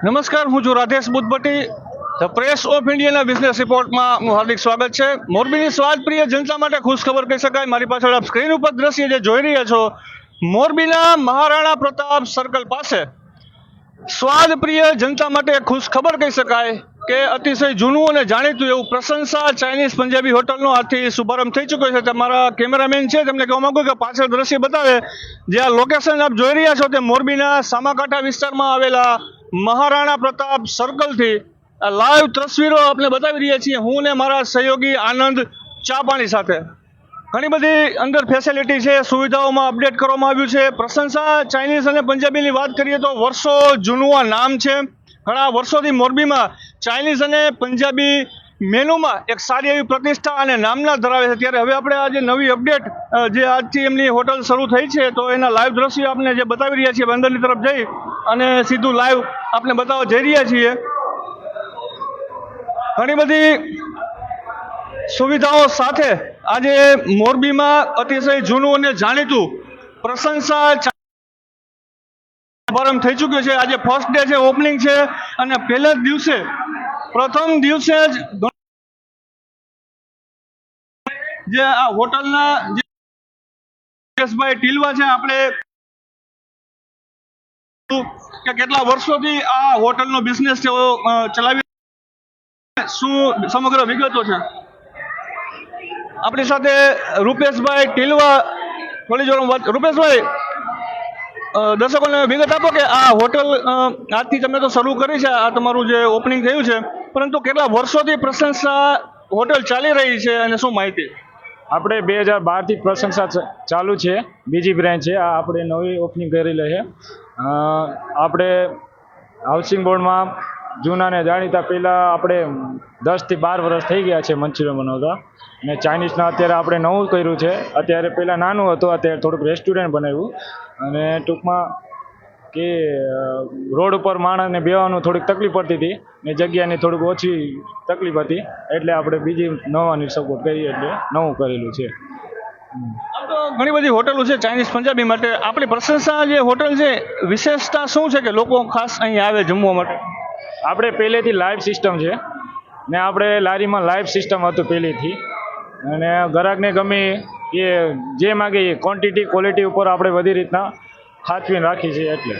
નમસ્કાર, હું છું Radhesh Budhbhatti. The press of ઇન્ડિયાના બિઝનેસ રિપોર્ટમાં આપનું હાર્દિક સ્વાગત છે. મોરબીની સ્વાદપ્રિય જનતા માટે ખુશખબર કહી શકાય. મારી પાછળ આપ સ્ક્રીન ઉપર દ્રશ્ય જે જોઈ રહ્યા છો, મોરબીના મહારાણા પ્રતાપ સર્કલ પાસે સ્વાદપ્રિય જનતા માટે ખુશખબર કહી શકાય કે અતિશય જૂનું અને જાણીતું એવું પ્રશંસા ચાઇનીઝ પંજાબી હોટલનો આજથી શુભારંભ થઈ ચૂક્યો છે. તમારા કેમેરામેન છે તેમને કહેવા માંગુ કે પાછળ દ્રશ્ય બતાવે. જે આ લોકેશન આપ જોઈ રહ્યા છો તે મોરબીના સામાકાંઠા વિસ્તારમાં આવેલા મહારાણા પ્રતાપ સર્કલથી લાઈવ તસવીરો આપણે બતાવી રહ્યા છીએ, હું ને મારા સહયોગી આનંદ ચા પાણી સાથે. ઘણી બધી અંદર ફેસિલિટી છે, સુવિધાઓમાં અપડેટ કરવામાં આવ્યું છે. પ્રશંસા ચાઇનીઝ અને પંજાબીની વાત કરીએ તો વર્ષો જૂનું આ નામ છે. ઘણા વર્ષોથી મોરબીમાં ચાઇનીઝ અને પંજાબી મેનુમાં એક સારી એવી પ્રતિષ્ઠા અને નામના ધરાવે છે. ત્યારે હવે આપણે આજે નવી અપડેટ જે આજથી એમની હોટલ શરૂ થઈ છે તો એના લાઈવ દ્રશ્યો આપણે જે બતાવી રહ્યા છીએ, અંદરની તરફ જઈ અને સીધું લાઈવ આપણે બતાવવા જઈ રહ્યા છીએ. ઘણી બધી સુવિધાઓ સાથે આજે મોરબીમાં અતિશય જૂનું અને જાણીતું પ્રશંસા શુભારંભ થઈ ચૂક્યો છે. આજે ફર્સ્ટ ડે છે, ઓપનિંગ છે અને પહેલા જ દિવસે પ્રથમ દિવસે જ જે આ હોટલના જે મુકેશભાઈ ટીલવા છે, આપણે કે કેટલા વર્ષોથી આ હોટલનો બિઝનેસ છે ચલાવી, શું સમગ્ર વિગતો છે. આપણી સાથે રૂપેશભાઈ ટીલવા, થોડી જોડો વાત. રૂપેશભાઈ, દર્શકોને વિગત આપો કે આ હોટલ આજથી તમે તો શરૂ કરી છે, આ તમારું જે ઓપનિંગ થયું છે, પરંતુ કેટલા વર્ષોથી પ્રશંસા હોટલ ચાલી રહી છે અને શું માહિતી? આપણે 2012થી પ્રશંસા ચાલુ છે, બીજી બ્રાન્ચ છે. આ આપણે નવી ઓપનિંગ કરેલી છે. આપણે હાઉસિંગ બોર્ડમાં જૂના ને જાણીતા પહેલાં આપણે 10 થી 12 વર્ષ થઈ ગયા છે મંચુરિયન બનાવતા, અને ચાઇનીઝના અત્યારે આપણે નવું કર્યું છે. અત્યારે પહેલાં નાનું હતું, અત્યારે થોડુંક રેસ્ટોરન્ટ બનાવ્યું. અને ટૂંકમાં કે રોડ ઉપર માણસને બેસવાનું થોડીક તકલીફ પડતી હતી ને જગ્યાની થોડીક ઓછી તકલીફ હતી, એટલે આપણે બીજી નવાની સપોર્ટ કરીએ એટલે નવું કરેલું છે. આમ તો ઘણી બધી હોટલો છે ચાઇનીઝ પંજાબી માટે. આપણી પ્રશંસા જે હોટલ છે, વિશેષતા શું છે કે લોકો ખાસ અહીં આવે જમવા માટે? આપણે પહેલેથી લાઈવ સિસ્ટમ છે ને આપણે લારીમાં લાઈવ સિસ્ટમ હતું પહેલેથી, અને ગ્રાહકને ગમે એ જે માગે એ ક્વોન્ટિટી ક્વોલિટી ઉપર આપણે બધી રીતના સાચવીને રાખી છીએ. એટલે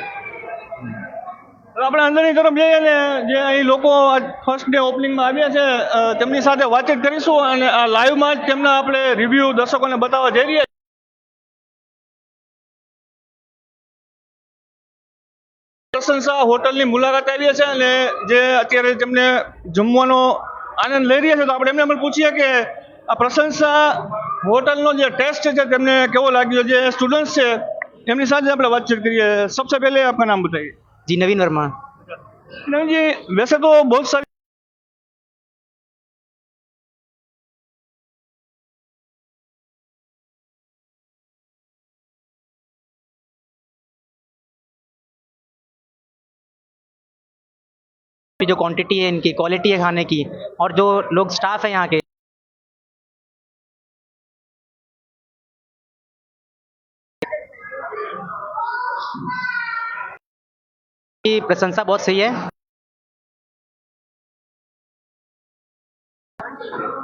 આપણે અંદરની તરફ જઈએ ને જે અહીં લોકો ફર્સ્ટ ડે ઓપનિંગમાં આવ્યા છે તેમની સાથે વાતચીત કરીશું અને આ લાઈવમાં જ તેમના આપણે રિવ્યૂ દર્શકોને બતાવવા જઈ રહ્યા છીએ. પ્રશંસા હોટલની મુલાકાત આવી છે અને જે અત્યારે તેમને જમવાનો આનંદ લઈ રહ્યા છે, તો આપણે એમને પૂછીએ કે આ પ્રશંસા હોટલનો જે ટેસ્ટ છે તેમને કેવો લાગ્યો. જે સ્ટુડન્ટ્સ છે એમની સાથે આપણે बातचीत કરીએ. सबसे पहले आपका नाम बताइए. जी नवीन वर्मा. नवीन जी, वैसे तो बहुत सारी जो क्वांटिटी है इनकी, क्वालिटी है खाने की, और जो लोग स्टाफ है यहाँ के, की प्रशंसा बहुत सही है.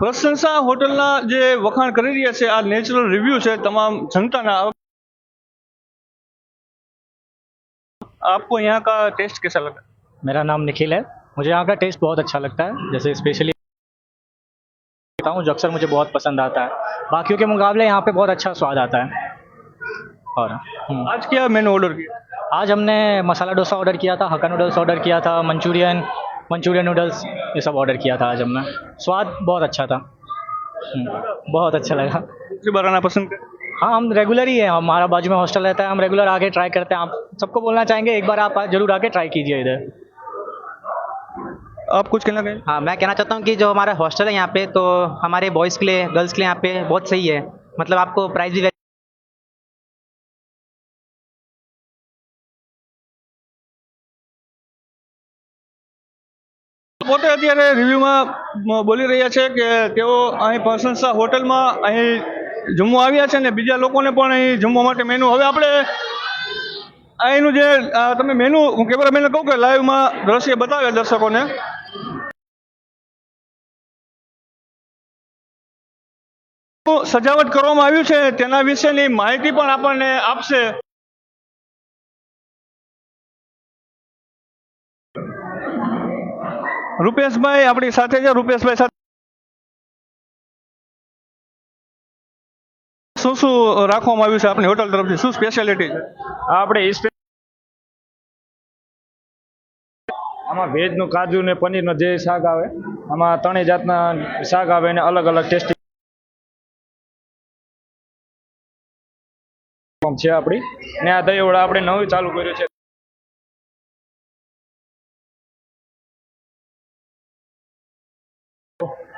પ્રશંસા હોટલના જે વખાણ કરી રહ્યા છે, આ નેચરલ રિવ્યુ છે તમામ જનતાના. आपको यहाँ का टेस्ट कैसा लगा? मेरा नाम निखिल है. मुझे यहाँ का टेस्ट बहुत अच्छा लगता है. जैसे स्पेशली बताऊँ जो अक्सर मुझे बहुत पसंद आता है. बाकियों के मुकाबले यहाँ पे बहुत अच्छा स्वाद आता है. और आज क्या मेनू ऑर्डर किया? आज हमने मसाला डोसा ऑर्डर किया था, हक्का नूडल्स ऑर्डर किया था, मंचूरियन नूडल्स ये सब ऑर्डर किया था आज हमने. स्वाद बहुत अच्छा था, बहुत अच्छा लगा. दूसरी बार आना पसंद कर? हाँ हम रेगुलर ही हैं, हमारा बाजू में हॉस्टल रहता है, हम रेगुलर आके ट्राई करते हैं। आप सबको बोलना चाहेंगे एक बार आप जरूर आके ट्राई कीजिए इधर। आप कुछ कहना कहें? हाँ, मैं कहना चाहता हूँ कि जो हमारा हॉस्टल है यहाँ पे, तो हमारे बॉयज़ के लिए, गर्ल्स के लिए यहाँ पे बहुत सही है। मतलब आपको प्राइस भी પોતે અત્યારે રિવ્યુમાં બોલી રહ્યા છે કે તેઓ અહીં પ્રશંસા હોટલમાં અહીં જમવા આવ્યા છે ને બીજા લોકોને પણ અહીં જમવા માટે મેનુ, હવે આપણે અહીંનું જે તમે મેનુ, હું કેમેરામેનને કહું કે લાઈવમાં દ્રશ્ય બતાવે દર્શકોને। સજાવટ કરવામાં આવ્યું છે તેના વિશેની માહિતી પણ આપણને આપશે। રૂપેશભાઈ આપણી સાથે છે। રૂપેશભાઈ સાથે શું શું રાખવામાં આવ્યું છે આપણી હોટલ તરફથી, શું સ્પેશિયાલિટી છે? આપણે આમાં વેજનું કાજુ ને પનીરનો જે શાક આવે, આમાં ત્રણેય જાતના શાક આવે અને અલગ અલગ ટેસ્ટી છે આપણી। ને આ દહીંવડા આપણે નવું ચાલુ કર્યું છે।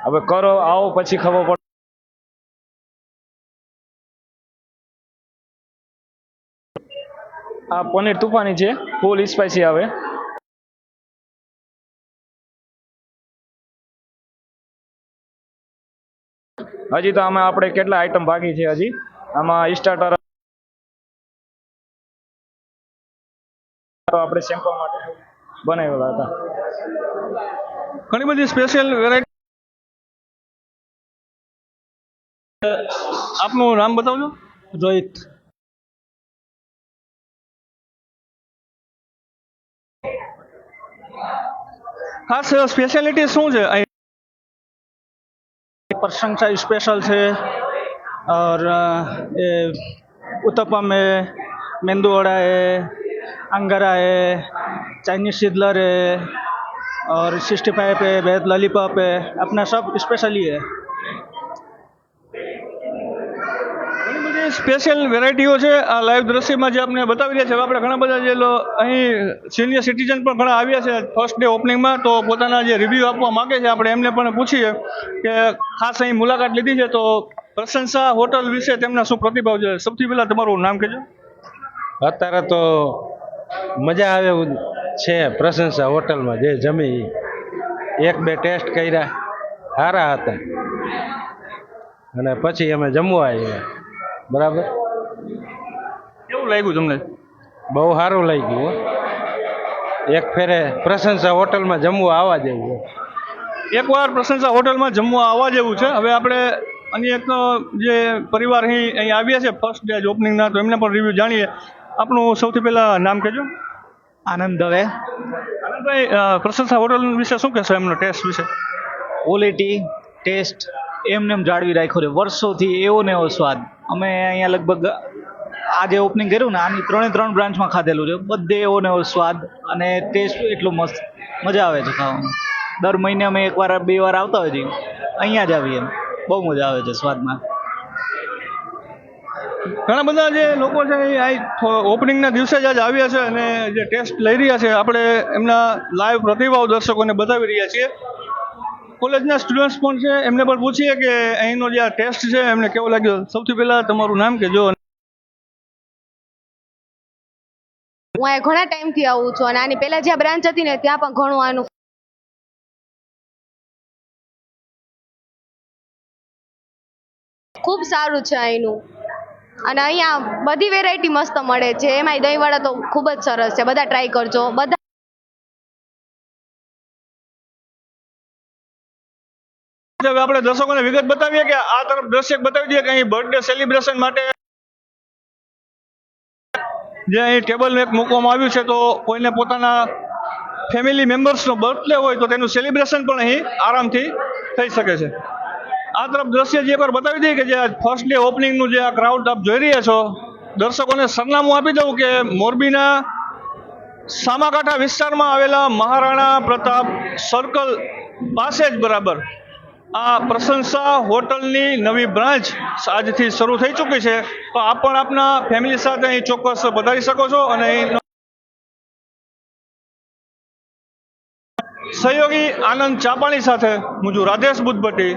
હવે કરો, આવો પછી ખબર પડે। આ પનીર તૂફાની છે, ફૂલ સ્પાઈસી આવે। હજી તો આમાં આપણે કેટલા આઈટમ બાકી છે, હજી આમાં સ્ટાર્ટર આપણે સેમ્પલ માટે બનાવેલા હતા। ઘણી બધી સ્પેશિયલ વેરાયટી। આપનું નામ બતાવજો। रोहित। ખાસ સ્પેશિયાલિટી શું છે અહીં? प्रशंसा स्पेशल है और ये उत्तपम है, मेंदू वड़ा है, अंगारा है, चाइनीज सिदलर है और 65 है, वेज लॉलीपॉप है, अपना सब स्पेशल ही है। ઘણી બધી સ્પેશિયલ વેરાયટીઓ છે આ લાઈવ દ્રશ્યમાં જે આપણે બતાવી રહ્યા છે। હવે આપણે ઘણા બધા જે અહીં સિનિયર સિટીઝન પણ ઘણા આવ્યા છે ફર્સ્ટ ડે ઓપનિંગમાં, તો પોતાના જે રિવ્યૂ આપવા માગે છે આપણે એમને પણ પૂછીએ કે ખાસ અહીં મુલાકાત લીધી છે તો પ્રશંસા હોટલ વિશે તેમના શું પ્રતિભાવ છે। સૌથી પહેલાં તમારું નામ કહેજો। અત્યારે તો મજા આવે એવું છે પ્રશંસા હોટલમાં, જે જમી એક બે ટેસ્ટ કર્યા, સારા હતા અને પછી અમે જમવા આવ્યા। બરાબર, કેવું લાગ્યું તમને? બહુ સારું લાગ્યું હો। એક ફેરે પ્રશંસા હોટલમાં જમવા આવવા જેવું છે। એકવાર પ્રશંસા હોટલમાં જમવા આવવા જેવું છે। હવે આપણે અન્ય એક જે પરિવાર અહીં આવ્યા છે ફર્સ્ટ ડે ઓપનિંગના, તો એમને પણ રિવ્યૂ જાણીએ। આપણું સૌથી પહેલાં નામ કહેજો। आनंद दवे। આનંદભાઈ, પ્રશંસા હોટલ વિશે શું કહેશો, એમનો ટેસ્ટ વિશે? ક્વોલિટી, ટેસ્ટ એમને એમ જાળવી રાખ્યો છે વર્ષોથી, એવો ને એવો સ્વાદ। અમે અહીંયા લગભગ આજે ઓપનિંગ કર્યું ને, આની 3 બ્રાન્ચમાં ખાધેલું છે, બધે એવો ને એવો સ્વાદ અને ટેસ્ટ એટલો મસ્ત, મજા આવે છે ખાવામાં। દર મહિને અમે એકવાર 2 વાર આવતા હોય છીએ, અહીંયા જ આવીએ, બહુ મજા આવે છે સ્વાદમાં। ઘણા બધા જે લોકો છે એ ઓપનિંગના દિવસે જ આજ આવ્યા છે અને જે ટેસ્ટ લઈ રહ્યા છે, આપણે એમના લાઈવ પ્રતિભાવ દર્શકોને બતાવી રહ્યા છીએ। કોલેજના સ્ટુડન્ટ્સ પણ છે, એમને પણ પૂછીએ કે અહીંનો જે આ ટેસ્ટ છે એમને કેવો લાગ્યો। સૌથી પહેલાં તમારું નામ કહેજો। હું અહીંયા ઘણા ટાઈમથી આવું છું અને આની પહેલા જ્યાં બ્રાન્ચ હતી ને ત્યાં પણ ઘણું આનું ખૂબ સારું છે અહીંનું, અને અહીંયા બધી વેરાયટી મસ્ત મળે છે, એમાંય દહીંવડા તો ખૂબ જ સરસ છે, બધા ટ્રાય કરજો। બધા હવે આપણે દર્શકોને વિગત બતાવીએ કે આ તરફ દ્રશ્ય બતાવી દઈએ કે અહીં બર્થડે સેલિબ્રેશન માટે જે અહીં ટેબલ એક મૂકવામાં આવ્યું છે, તો કોઈને પોતાના ફેમિલી મેમ્બર્સનો બર્થડે હોય તો તેનું સેલિબ્રેશન પણ અહીં આરામથી થઈ શકે છે। આ તરફ દ્રશ્ય જે એકવાર બતાવી દઈએ કે જે ફર્સ્ટ ડે ઓપનિંગનું જે આ ક્રાઉડ આપ જોઈ રહ્યા છો, દર્શકોને સરનામું આપી દઉં કે મોરબીના સામાકાંઠા વિસ્તારમાં આવેલા મહારાણા પ્રતાપ સર્કલ પાસે જ બરાબર આ પ્રશંસા હોટલની નવી બ્રાન્ચ આજથી શરૂ થઈ ચૂકી છે, તો આપ પણ આપના ફેમિલી સાથે અહીં ચોક્કસ પધારી શકો છો અને અહીં સહયોગી આનંદ ચાપાણી સાથે હું છું રાજેશ બુદ્ધભટ્ટી.